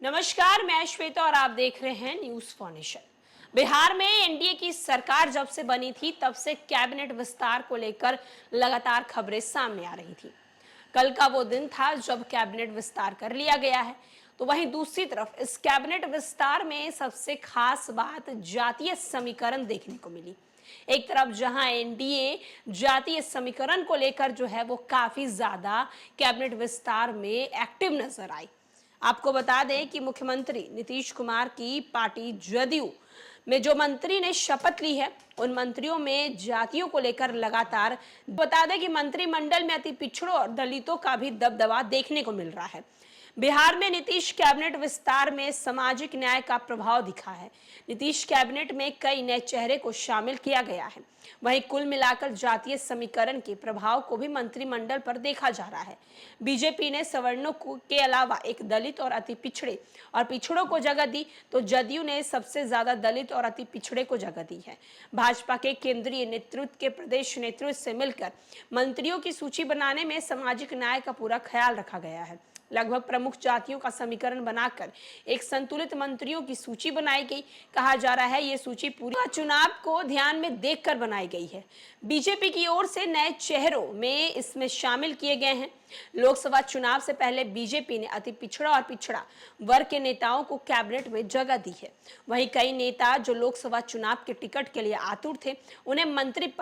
नमस्कार, मैं श्वेता और आप देख रहे हैं न्यूज फॉर नेशन। बिहार में एनडीए की सरकार जब से बनी थी तब से कैबिनेट विस्तार को लेकर लगातार खबरें सामने आ रही थी। कल का वो दिन था जब कैबिनेट विस्तार कर लिया गया है। तो वहीं दूसरी तरफ इस कैबिनेट विस्तार में सबसे खास बात जातीय समीकरण देखने को मिली। एक तरफ जहां एनडीए जातीय समीकरण को लेकर जो है वो काफी ज्यादा कैबिनेट विस्तार में एक्टिव नजर आई। आपको बता दें कि मुख्यमंत्री नीतीश कुमार की पार्टी जदयू में जो मंत्री ने शपथ ली है उन मंत्रियों में जातियों को लेकर लगातार बता दें कि मंत्रिमंडल में अति पिछड़ों और दलितों का भी दबदबा देखने को मिल रहा है। बिहार में नीतीश कैबिनेट विस्तार में सामाजिक न्याय का प्रभाव दिखा है। नीतीश कैबिनेट में कई नए चेहरे को शामिल किया गया है। वहीं कुल मिलाकर जातीय समीकरण के प्रभाव को भी मंत्रिमंडल पर देखा जा रहा है। बीजेपी ने सवर्णों के अलावा एक दलित और अति पिछड़े और पिछड़ों को जगह दी, तो जदयू ने सबसे ज्यादा दलित और अति पिछड़े को जगह दी है। भाजपा के केंद्रीय नेतृत्व के प्रदेश नेतृत्व से मिलकर मंत्रियों की सूची बनाने में सामाजिक न्याय का पूरा ख्याल रखा गया है। लगभग प्रमुख जातियों का समीकरण बनाकर एक संतुलित मंत्रियों की सूची बनाई गई। कहा जा रहा है ये सूची पूरी चुनाव को ध्यान में देखकर बनाई गई है। बीजेपी की ओर से नए चेहरों में इसमें शामिल किए गए हैं। लोकसभा चुनाव से पहले बीजेपी ने अति पिछड़ा और पिछड़ा वर्ग के नेताओं को कैबिनेट में जगह दी है। वहीं कई नेता जो लोकसभा चुनाव के टिकट के लिए आतुर थे उन्हें मंत्री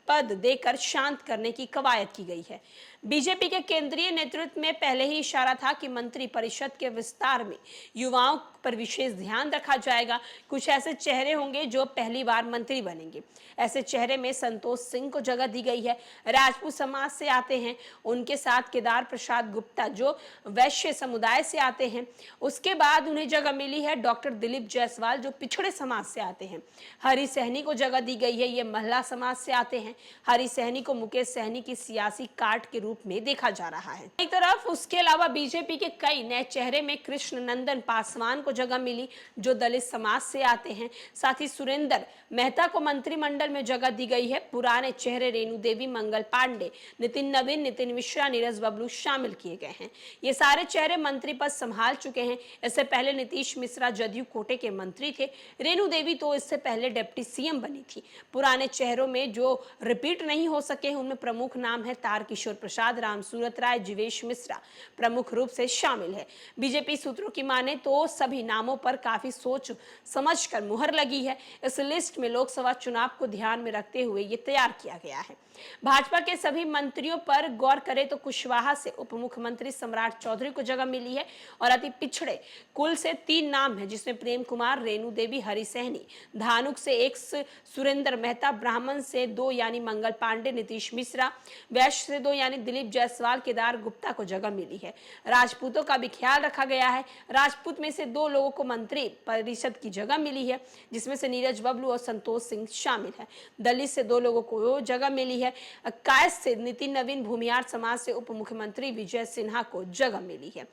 पद देकर शांत करने की कवायद की गई है। बीजेपी के केंद्रीय नेतृत्व में पहले ही इशारा था कि मंत्री परिषद के विस्तार में युवाओं पर विशेष ध्यान रखा जाएगा। कुछ ऐसे चेहरे होंगे जो पहली बार मंत्री बनेंगे। ऐसे चेहरे में संतोष सिंह को जगह दी गई है। राजपूत समाज से आते हैं। उनके साथ केदार प्रसाद गुप्ता जो वैश्य समुदाय से आते हैं। उसके बाद उन्हें जगह मिली है डॉक्टर दिलीप जायसवाल जो पिछड़े समाज से आते हैं। हरी सहनी को जगह दी गई है। ये महिला समाज से आते हैं। हरी सहनी को मुकेश सहनी की सियासी कार्ड के रूप में देखा जा रहा है। एक तरफ उसके अलावा बीजेपी के कई नए चेहरे में कृष्ण नंदन पासवान को जगह मिली जो दलित समाज से आते हैं। साथ ही सुरेंद्र मेहता को मंत्रिमंडल में जगह दी गई है। पुराने चेहरे रेणु देवी, मंगल पांडे, नितिन नवीन, नितिन मिश्रा, नीरज बबलू शामिल किए गए हैं। ये सारे चेहरे मंत्री पद संभाल चुके हैं। इससे पहले नीतीश मिश्रा जदयू कोटे के मंत्री थे। रेणु देवी तो इससे पहले डिप्टी सीएम बनी थी। पुराने चेहरों में जो रिपीट नहीं हो सके उनमें प्रमुख नाम है तारकिशोर प्रसाद, रामसूरत राय, जीवेश मिश्रा प्रमुख रूप से शामिल है। बीजेपी सूत्रों की माने तो सभी नामों पर काफी सोच समझकर मुहर लगी है। इस लिस्ट में लोकसभा चुनाव को ध्यान में रखते हुए ये तैयार किया गया है। भाजपा के सभी मंत्रियों पर गौर करें तो कुशवाहा से उप मुख्यमंत्री सम्राट चौधरी को जगह मिली है और अति पिछड़े कुल से 3 नाम है जिसमें प्रेम कुमार, रेणु देवी, हरी सहनी, धानुक से 1 सुरेंद्र मेहता, ब्राह्मण से 2 यानी मंगल पांडे, नीतीश मिश्रा, वैश्य से 2 यानी दिलीप जायसवाल, केदार गुप्ता को जगह मिली है। राजपूतों का भी ख्याल रखा गया है। राजपूत में से 2 लोगों को मंत्री परिषद की जगह मिली है जिसमें से नीरज बबलू और संतोष सिंह शामिल है। दलित से 2 लोगों को जगह मिली है। कायस्थ से नितिन नवीन, भूमिहार समाज से उप मुख्यमंत्री विजय सिन्हा को जगह मिली है।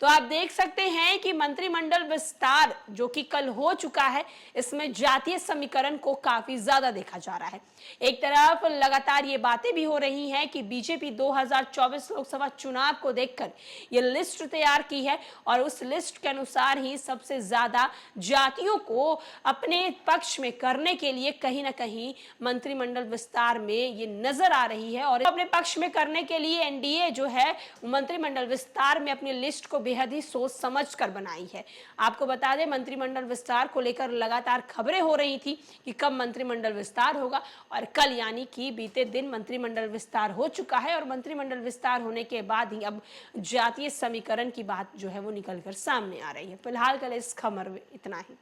तो आप देख सकते हैं कि मंत्रिमंडल विस्तार जो कि कल हो चुका है इसमें जातीय समीकरण को काफी ज्यादा देखा जा रहा है। एक तरफ लगातार ये बातें भी हो रही हैं कि बीजेपी 2024 लोकसभा चुनाव को देखकर ये लिस्ट तैयार की है और उस लिस्ट के अनुसार ही सबसे ज्यादा जातियों को अपने पक्ष में करने के लिए कहीं ना कहीं मंत्रिमंडल विस्तार में ये नजर आ रही है। और अपने पक्ष में करने के लिए एनडीए जो है मंत्रिमंडल विस्तार में अपनी लिस्ट को बेहद ही सोच समझ कर बनाई है। आपको बता दें मंत्रिमंडल विस्तार को लेकर लगातार खबरें हो रही थी कि कब मंत्रिमंडल विस्तार होगा और कल यानी कि बीते दिन मंत्रिमंडल विस्तार हो चुका है और मंत्रिमंडल विस्तार होने के बाद ही अब जातीय समीकरण की बात जो है वो निकलकर सामने आ रही है। फिलहाल कल इस खबर में इतना ही।